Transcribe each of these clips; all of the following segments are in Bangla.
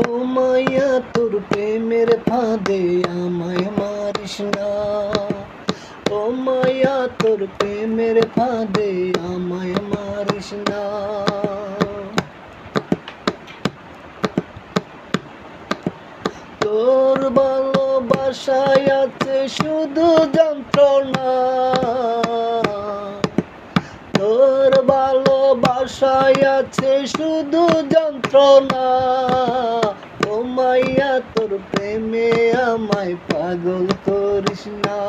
ও মায়া তোর প্রেমের ফাঁদে আমায় মারিস না, ও মায়া তোর প্রেমের ফাঁদে আমায় মারিস না। তোর ভালোবাসায় আছে শুধু যন্ত্রণা, তোর ভালোবাসায় আছে শুধু যন্ত্রণা। ও মাইয়া তোর প্রেমে আমায় পাগল করিস না।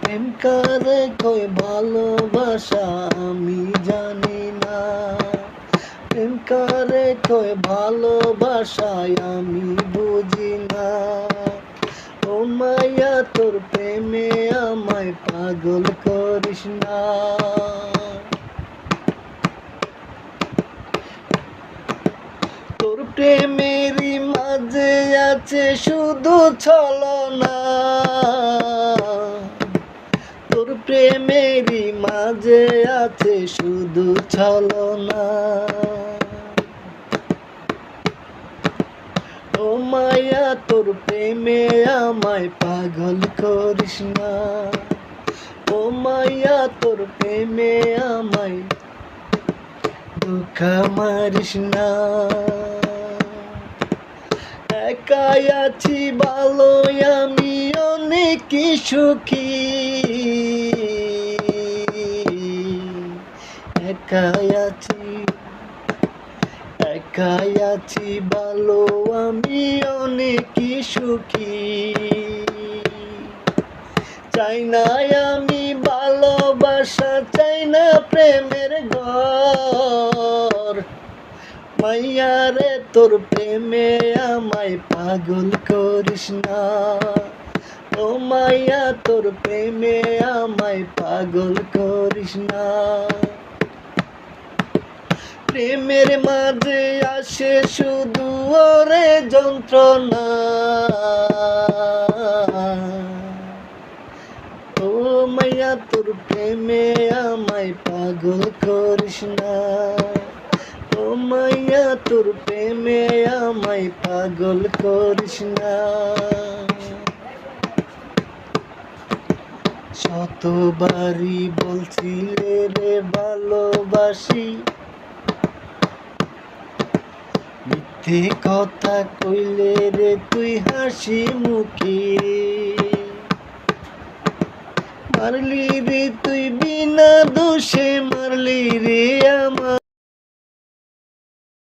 প্রেম কারে কই ভালোবাসা আমি জানি না, প্রেম কারে কই ভালোবাসায় আমি বুঝি না। ও মায়া তোর প্রেমে আমায় পাগল করিস না। তোর প্রেমেরই মাঝে আছে শুধু ছলনা, তোর প্রেমেরই মাঝে আছে শুধু ছলনা। ও মায়া তোর প্রেমে আমায় পাগল করিস না, ও মায়া তোর প্রেমে আমায় ধোঁকা মারিস না। একাই আছি ভালো আমি অনেক সুখী, একাই আছি, একাই আছি ভালো আমি অনেক সুখী। চাই না আমি ভালোবাসা, চাই না প্রেমের ঘর। মাইয়া রে তোর প্রেমে আমায় পাগল করিস না, ও মাইয়া তোর প্রেমে আমায় পাগল করিস না। প্রেমের মাঝে আসে শুধু ওরে যন্ত্রণা, ও মাইয়া তোর প্রেমে আমায় পাগল করিস না, ও মাইয়া তোর প্রেমে আমায় পাগল করিস না। শতবারই বলছিলে রে ভালোবাসি, মিথ্যে কথা কইলে রে তুই হাসি মুখে। মারলি রে তুই বিনা দোষে, মারলি রে আমায়।